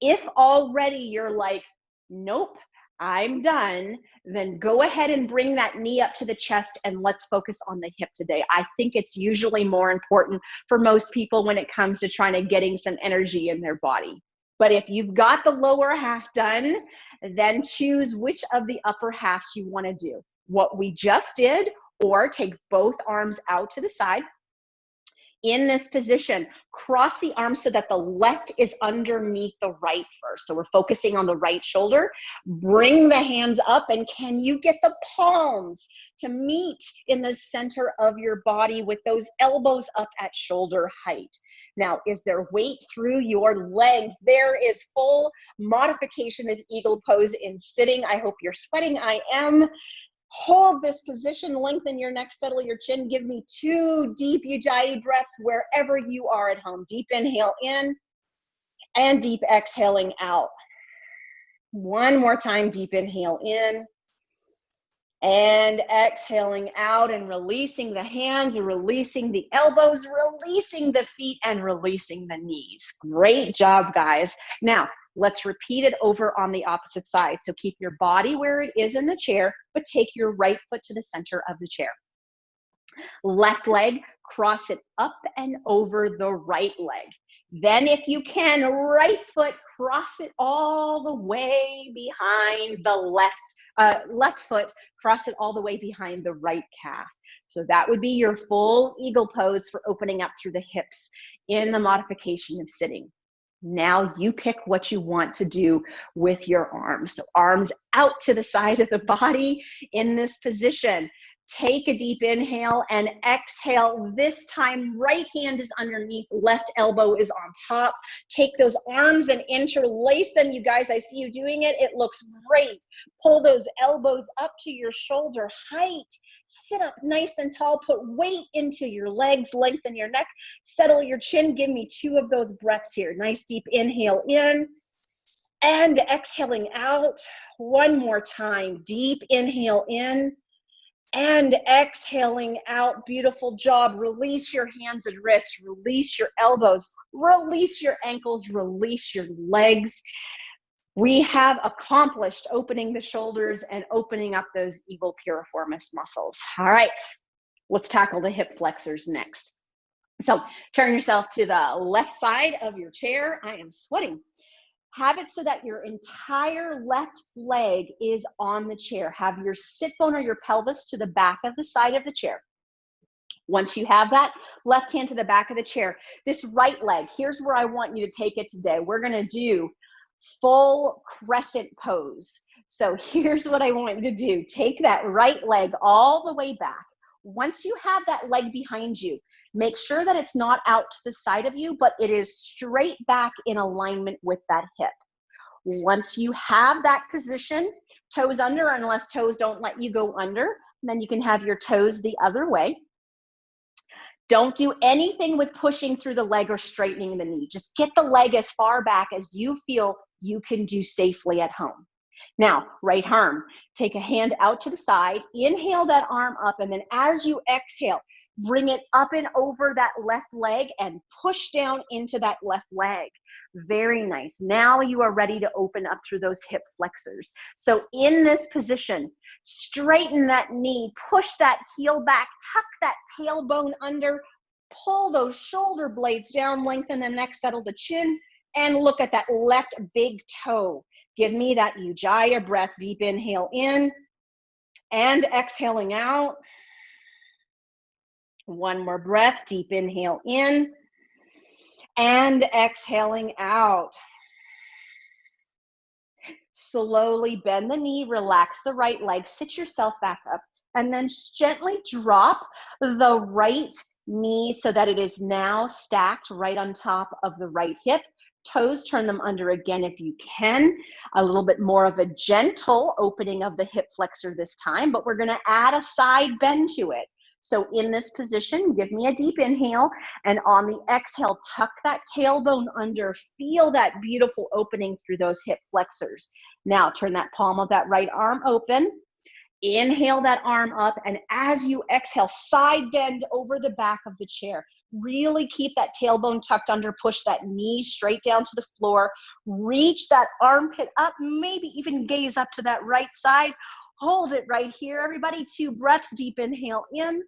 if already you're like, nope, I'm done, then go ahead and bring that knee up to the chest and let's focus on the hip today. I think it's usually more important for most people when it comes to trying to getting some energy in their body. But if you've got the lower half done, then choose which of the upper halves you want to do. What we just did, or take both arms out to the side. In this position, cross the arms so that the left is underneath the right first. So we're focusing on the right shoulder. Bring the hands up, and can you get the palms to meet in the center of your body with those elbows up at shoulder height? Now, is there weight through your legs? There is full modification of eagle pose in sitting. I hope you're sweating. I am. Hold this position, lengthen your neck, settle your chin. Give me 2 deep Ujjayi breaths wherever you are at home. Deep inhale in and deep exhaling out. One more time, deep inhale in and exhaling out, and releasing the hands, releasing the elbows, releasing the feet, and releasing the knees. Great job, guys. Now, let's repeat it over on the opposite side. So keep your body where it is in the chair, but take your right foot to the center of the chair. Left leg, cross it up and over the right leg. Then if you can, right foot, cross it all the way behind the left foot, cross it all the way behind the right calf. So that would be your full eagle pose for opening up through the hips in the modification of sitting. Now you pick what you want to do with your arms. So arms out to the side of the body in this position. Take a deep inhale and exhale. This time, right hand is underneath, left elbow is on top. Take those arms and interlace them. You guys, I see you doing it. It looks great. Pull those elbows up to your shoulder height. Sit up nice and tall. Put weight into your legs. Lengthen your neck. Settle your chin. Give me 2 of those breaths here. Nice deep inhale in and exhaling out. One more time. Deep inhale in And exhaling out. Beautiful job. Release your hands and wrists. Release your elbows. Release your ankles. Release your legs. We have accomplished opening the shoulders and opening up those evil piriformis muscles. All right, let's tackle the hip flexors next. So turn yourself to the left side of your chair. I am sweating. Have it so that your entire left leg is on the chair. Have your sit bone or your pelvis to the back of the side of the chair. Once you have that, left hand to the back of the chair. This right leg, here's where I want you to take it today. We're going to do full crescent pose. So here's what I want you to do. Take that right leg all the way back. Once you have that leg behind you, make sure that it's not out to the side of you, but it is straight back in alignment with that hip. Once you have that position, toes under, unless toes don't let you go under, then you can have your toes the other way. Don't do anything with pushing through the leg or straightening the knee. Just get the leg as far back as you feel you can do safely at home. Now, right arm, take a hand out to the side, inhale that arm up, and then as you exhale, bring it up and over that left leg and push down into that left leg. Very nice. Now you are ready to open up through those hip flexors. So in this position, straighten that knee, push that heel back, tuck that tailbone under, pull those shoulder blades down, lengthen the neck, settle the chin, and look at that left big toe. Give me that Ujjayi breath. Deep inhale in and exhaling out. One more breath. Deep inhale in and exhaling out. Slowly bend the knee, relax the right leg, sit yourself back up, and then gently drop the right knee so that it is now stacked right on top of the right hip. Toes, turn them under again if you can. A little bit more of a gentle opening of the hip flexor this time, but we're gonna add a side bend to it. So in this position, give me a deep inhale, and on the exhale, tuck that tailbone under. Feel that beautiful opening through those hip flexors. Now turn that palm of that right arm open. Inhale that arm up, and as you exhale, side bend over the back of the chair. Really keep that tailbone tucked under, push that knee straight down to the floor. Reach that armpit up, maybe even gaze up to that right side. Hold it right here, everybody. 2 breaths, deep inhale in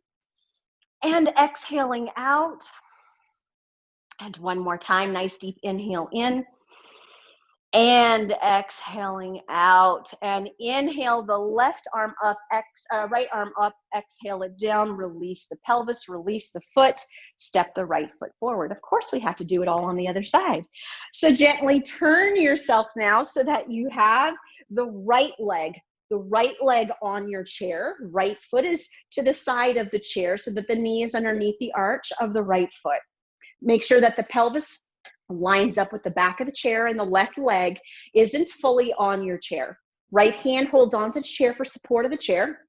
and exhaling out. And one more time, nice deep inhale in and exhaling out. And inhale the left arm up, right arm up, exhale it down, release the pelvis, release the foot, step the right foot forward. Of course, we have to do it all on the other side. So gently turn yourself now so that you have the right leg on your chair. Right foot is to the side of the chair so that the knee is underneath the arch of the right foot. Make sure that the pelvis lines up with the back of the chair and the left leg isn't fully on your chair. Right hand holds onto the chair for support of the chair.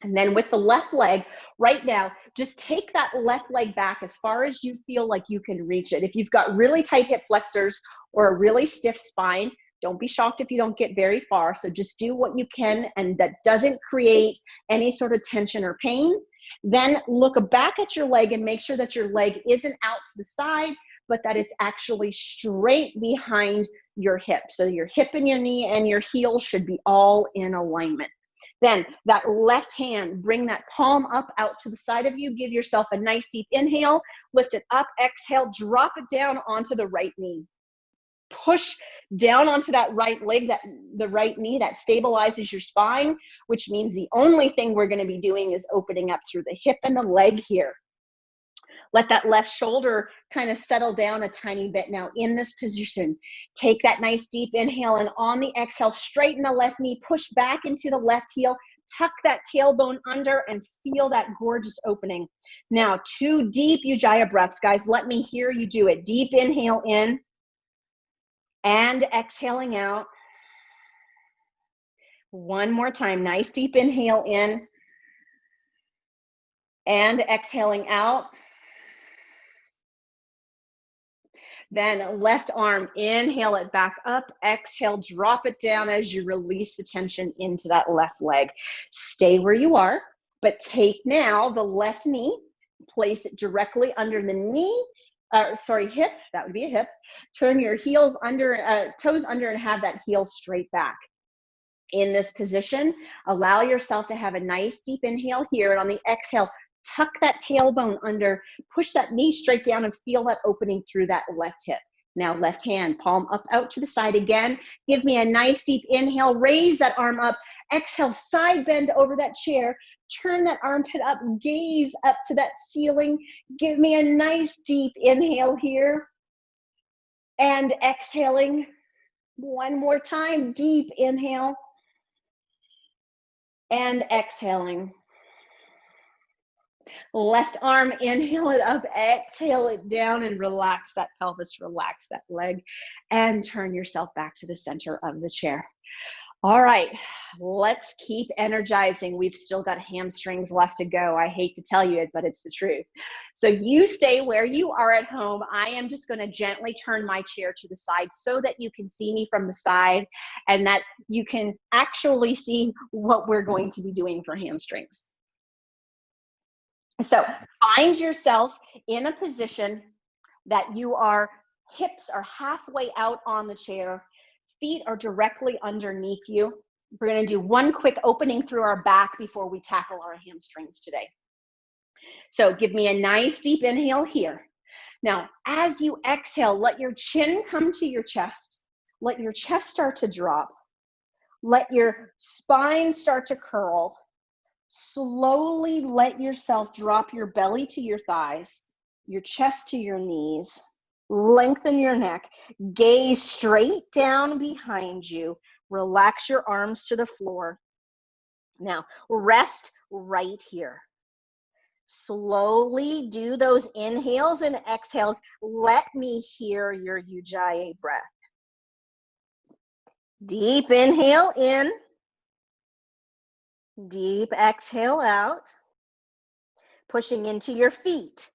And then with the left leg, right now, just take that left leg back as far as you feel like you can reach it. If you've got really tight hip flexors or a really stiff spine, don't be shocked if you don't get very far. So just do what you can, and that doesn't create any sort of tension or pain. Then look back at your leg and make sure that your leg isn't out to the side, but that it's actually straight behind your hip. So your hip and your knee and your heel should be all in alignment. Then that left hand, bring that palm up out to the side of you. Give yourself a nice deep inhale, lift it up, exhale, drop it down onto the right knee. Push down onto that right leg, the right knee, that stabilizes your spine, which means the only thing we're going to be doing is opening up through the hip and the leg here. Let that left shoulder kind of settle down a tiny bit. Now in this position, take that nice deep inhale, and on the exhale, straighten the left knee, push back into the left heel, tuck that tailbone under, and feel that gorgeous opening. Now 2 deep Ujjayi breaths, guys. Let me hear you do it. Deep inhale in and exhaling out. One more time. Nice deep inhale in and exhaling out. Then left arm, inhale it back up, exhale, drop it down as you release the tension into that left leg. Stay where you are. But take now the left knee, place it directly under the knee, hip, that would be a hip. Turn your heels under, toes under, and have that heel straight back. In this position, allow yourself to have a nice deep inhale here, and on the exhale, tuck that tailbone under, push that knee straight down, and feel that opening through that left hip. Now left hand, palm up out to the side again. Give me a nice deep inhale, raise that arm up, exhale, side bend over that chair, turn that armpit up, gaze up to that ceiling. Give me a nice deep inhale here, and exhaling. One more time, deep inhale, and exhaling. Left arm, inhale it up, exhale it down, and relax that pelvis, relax that leg, and turn yourself back to the center of the chair. All right, let's keep energizing. We've still got hamstrings left to go. I hate to tell you it, but it's the truth. So you stay where you are at home. I am just going to gently turn my chair to the side so that you can see me from the side and that you can actually see what we're going to be doing for hamstrings. So find yourself in a position that hips are halfway out on the chair, feet are directly underneath you. We're going to do one quick opening through our back before we tackle our hamstrings today. So give me a nice deep inhale here. Now, as you exhale, let your chin come to your chest. Let your chest start to drop. Let your spine start to curl. Slowly let yourself drop your belly to your thighs, your chest to your knees. Lengthen your neck. Gaze straight down behind you. Relax your arms to the floor. Now, rest right here. Slowly do those inhales and exhales. Let me hear your Ujjayi breath. Deep inhale in. Deep exhale out. Pushing into your feet.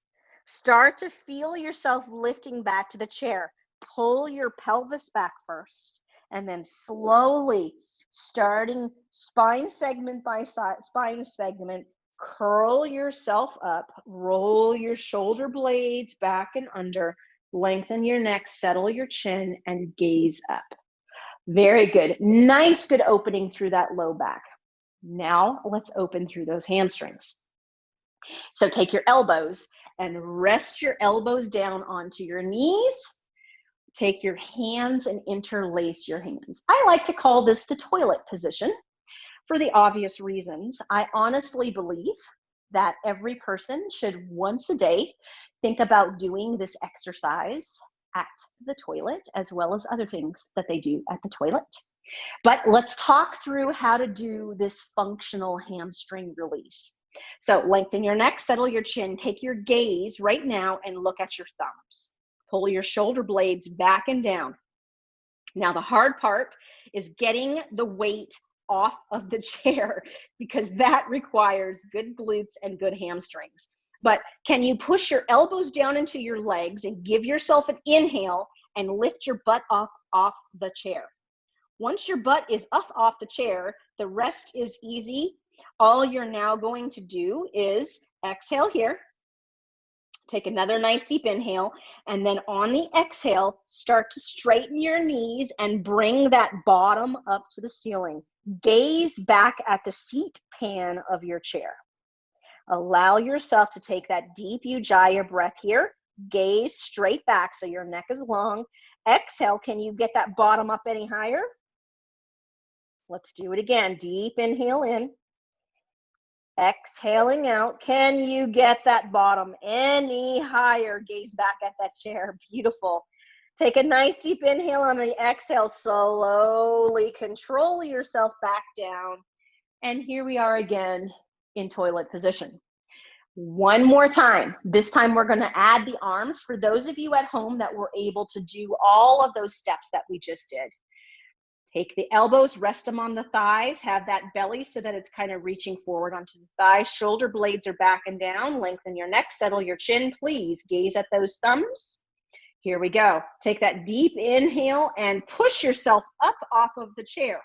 Start to feel yourself lifting back to the chair. Pull your pelvis back first, and then slowly, starting spine segment by spine segment, curl yourself up, roll your shoulder blades back and under, lengthen your neck, settle your chin, and gaze up. Very good. Nice, good opening through that low back. Now let's open through those hamstrings. So take your elbows and rest your elbows down onto your knees. Take your hands and interlace your hands. I like to call this the toilet position for the obvious reasons. I honestly believe that every person should once a day think about doing this exercise at the toilet as well as other things that they do at the toilet. But let's talk through how to do this functional hamstring release. So lengthen your neck, settle your chin, take your gaze right now and look at your thumbs. Pull your shoulder blades back and down. Now the hard part is getting the weight off of the chair because that requires good glutes and good hamstrings. But can you push your elbows down into your legs and give yourself an inhale and lift your butt off the chair? Once your butt is up off the chair, the rest is easy. All you're now going to do is exhale here. Take another nice deep inhale, and then on the exhale, start to straighten your knees and bring that bottom up to the ceiling. Gaze back at the seat pan of your chair. Allow yourself to take that deep Ujjayi breath here. Gaze straight back so your neck is long. Exhale, can you get that bottom up any higher? Let's do it again. Deep inhale in. Exhaling out. Can you get that bottom any higher? Gaze back at that chair. Beautiful. Take a nice deep inhale on the exhale. Slowly control yourself back down. And here we are again in toilet position. One more time. This time we're going to add the arms for those of you at home that were able to do all of those steps that we just did. Take the elbows, rest them on the thighs, have that belly so that it's kind of reaching forward onto the thighs. Shoulder blades are back and down. Lengthen your neck, settle your chin. Please gaze at those thumbs. Here we go. Take that deep inhale and push yourself up off of the chair.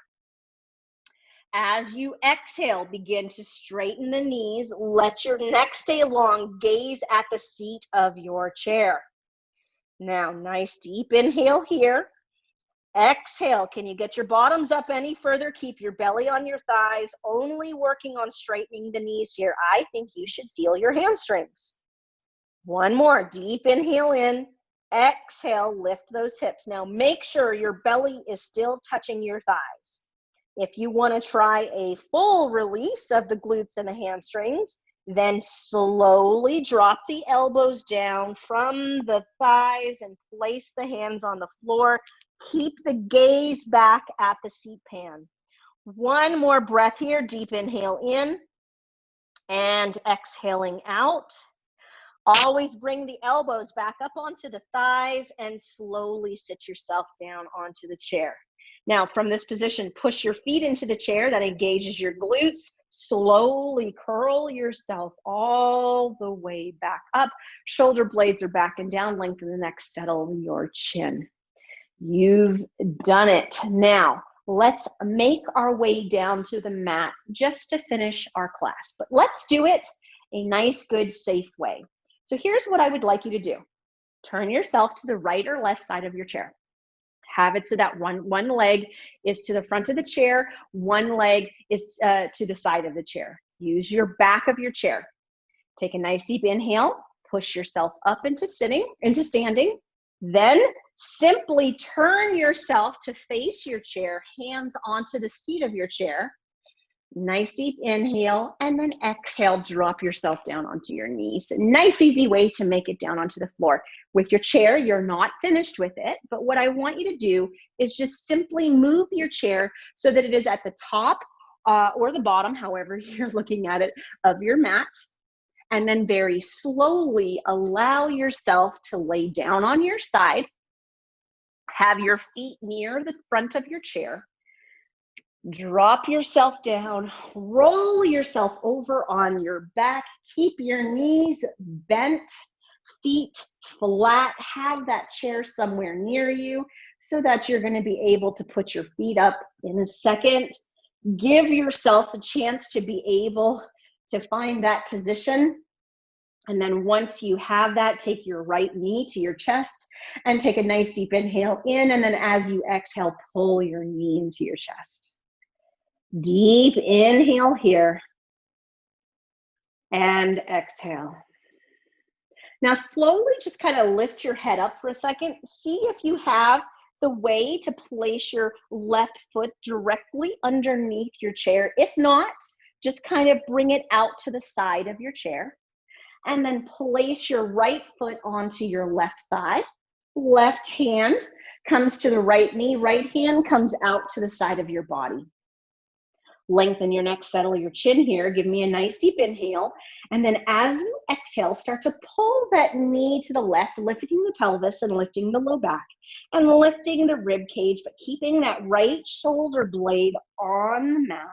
As you exhale, begin to straighten the knees. Let your neck stay long. Gaze at the seat of your chair. Now, nice deep inhale here. Exhale. Can you get your bottoms up any further? Keep your belly on your thighs. Only working on straightening the knees here. I think you should feel your hamstrings. One more. Deep inhale in. Exhale. Lift those hips. Now, make sure your belly is still touching your thighs. If you want to try a full release of the glutes and the hamstrings, then slowly drop the elbows down from the thighs and place the hands on the floor. Keep the gaze back at the seat pan. One more breath here. Deep inhale in and exhaling out. Always bring the elbows back up onto the thighs and slowly sit yourself down onto the chair. Now, from this position, push your feet into the chair. That engages your glutes. Slowly curl yourself all the way back up. Shoulder blades are back and down. Lengthen the neck. Settle your chin. You've done it. Now, let's make our way down to the mat just to finish our class. But let's do it a nice, good, safe way. So here's what I would like you to do. Turn yourself to the right or left side of your chair. Have it so that one leg is to the front of the chair, one leg is to the side of the chair. Use your back of your chair. Take a nice deep inhale, push yourself up into standing. Then simply turn yourself to face your chair, hands onto the seat of your chair. Nice deep inhale, and then exhale, drop yourself down onto your knees. Nice easy way to make it down onto the floor. With your chair, you're not finished with it, but what I want you to do is just simply move your chair so that it is at the top or the bottom, however you're looking at it, of your mat. And then very slowly allow yourself to lay down on your side. Have your feet near the front of your chair. Drop yourself down, roll yourself over on your back, keep your knees bent, feet flat, have that chair somewhere near you so that you're going to be able to put your feet up in a second. Give yourself a chance to be able to find that position. And then once you have that, take your right knee to your chest and take a nice deep inhale in. And then as you exhale, pull your knee into your chest. Deep inhale here and exhale. Now slowly just kind of lift your head up for a second. See if you have the way to place your left foot directly underneath your chair. If not, just kind of bring it out to the side of your chair. And then place your right foot onto your left thigh. Left hand comes to the right knee. Right hand comes out to the side of your body. Lengthen your neck, settle your chin here. Give me a nice deep inhale. And then as you exhale, start to pull that knee to the left, lifting the pelvis and lifting the low back and lifting the rib cage, but keeping that right shoulder blade on the mat.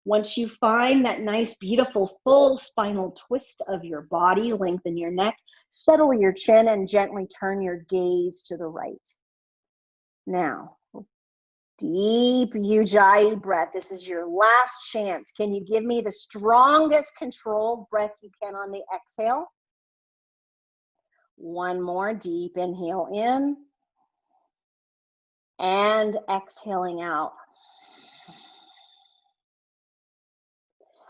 Once you find that nice, beautiful, full spinal twist of your body, lengthen your neck, settle your chin, and gently turn your gaze to the right. Now, deep Ujjayi breath. This is your last chance. Can you give me the strongest controlled breath you can on the exhale? One more deep inhale in and exhaling out.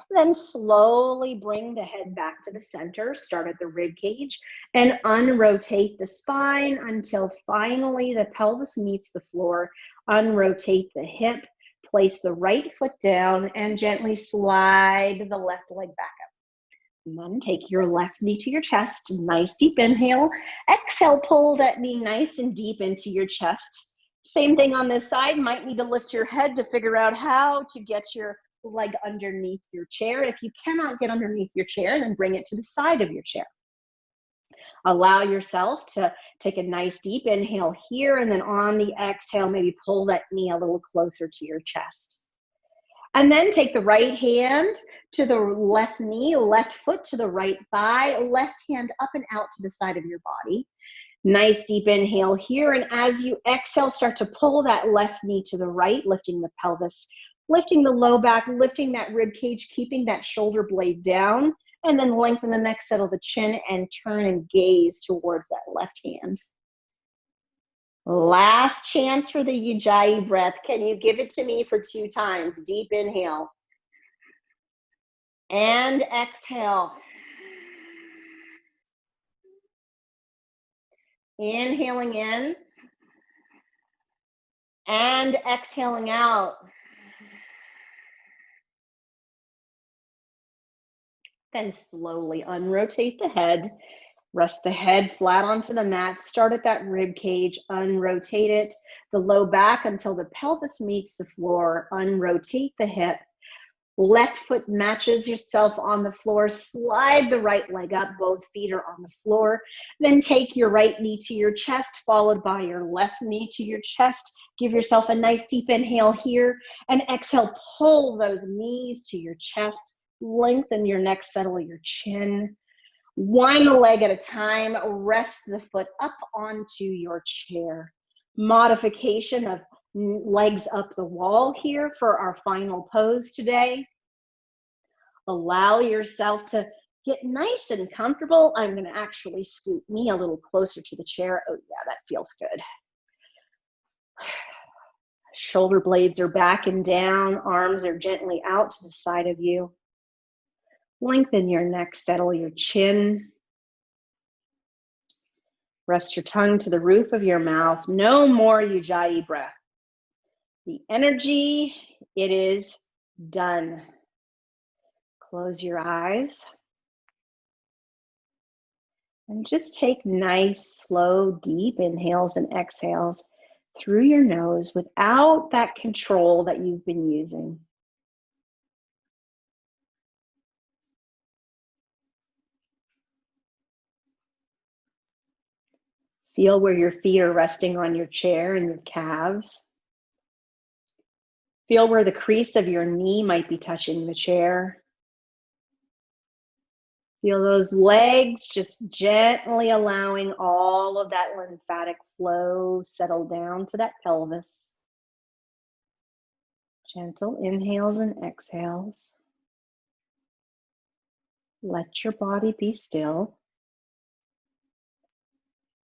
Then slowly bring the head back to the center, start at the rib cage, and unrotate the spine until finally the pelvis meets the floor. Unrotate the hip, place the right foot down, and gently slide the left leg back up. And then take your left knee to your chest. Nice deep inhale. Exhale, pull that knee nice and deep into your chest. Same thing on this side. Might need to lift your head to figure out how to get your leg underneath your chair. If you cannot get underneath your chair, then bring it to the side of your chair. Allow yourself to take a nice deep inhale here, and then on the exhale, maybe pull that knee a little closer to your chest. And then take the right hand to the left knee, left foot to the right thigh, left hand up and out to the side of your body. Nice deep inhale here, and as you exhale, start to pull that left knee to the right, lifting the pelvis Lifting the low back, lifting that rib cage, keeping that shoulder blade down, and then lengthen the neck, settle the chin, and turn and gaze towards that left hand. Last chance for the Ujjayi breath. Can you give it to me for 2 times? Deep inhale. And exhale. Inhaling in. And exhaling out. Then slowly unrotate the head. Rest the head flat onto the mat. Start at that rib cage. Unrotate it. The low back until the pelvis meets the floor. Unrotate the hip. Left foot matches yourself on the floor. Slide the right leg up. Both feet are on the floor. Then take your right knee to your chest, followed by your left knee to your chest. Give yourself a nice deep inhale here. And exhale, pull those knees to your chest. Lengthen your neck, settle your chin. Wind the leg at a time. Rest the foot up onto your chair. Modification of legs up the wall here for our final pose today. Allow yourself to get nice and comfortable. I'm going to actually scoot me a little closer to the chair. Oh yeah, that feels good. Shoulder blades are back and down. Arms are gently out to the side of you. Lengthen your neck, settle your chin. Rest your tongue to the roof of your mouth. No more Ujjayi breath. The energy, it is done. Close your eyes. And just take nice, slow, deep inhales and exhales through your nose without that control that you've been using. Feel where your feet are resting on your chair and your calves. Feel where the crease of your knee might be touching the chair. Feel those legs just gently allowing all of that lymphatic flow settle down to that pelvis. Gentle inhales and exhales. Let your body be still.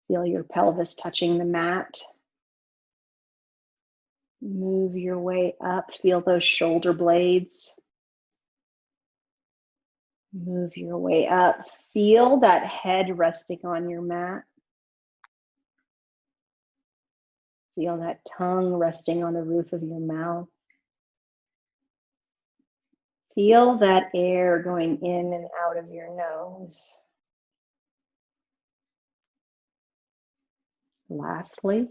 Feel your pelvis touching the mat. Move your way up. Feel those shoulder blades. Move your way up. Feel that head resting on your mat. Feel that tongue resting on the roof of your mouth. Feel that air going in and out of your nose. Lastly,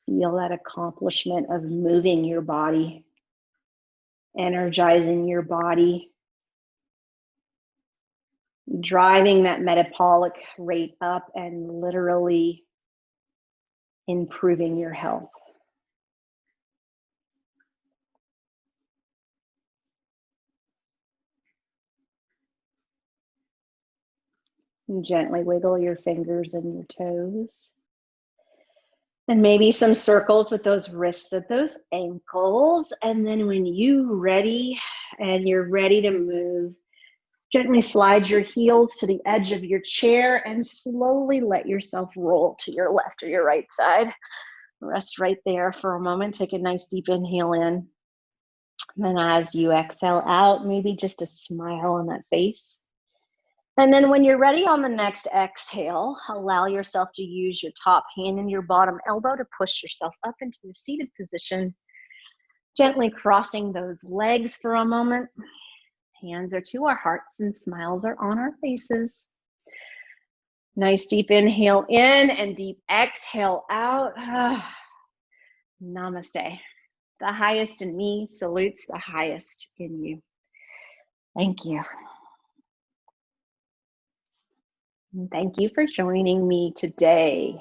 feel that accomplishment of moving your body, energizing your body, driving that metabolic rate up and literally improving your health. And gently wiggle your fingers and your toes. And maybe some circles with those wrists at those ankles. And then when you're ready and you're ready to move, gently slide your heels to the edge of your chair and slowly let yourself roll to your left or your right side. Rest right there for a moment. Take a nice deep inhale in. And then as you exhale out, maybe just a smile on that face. And then when you're ready on the next exhale, allow yourself to use your top hand and your bottom elbow to push yourself up into the seated position. Gently crossing those legs for a moment. Hands are to our hearts and smiles are on our faces. Nice deep inhale in and deep exhale out. Namaste. The highest in me salutes the highest in you. Thank you. And thank you for joining me today.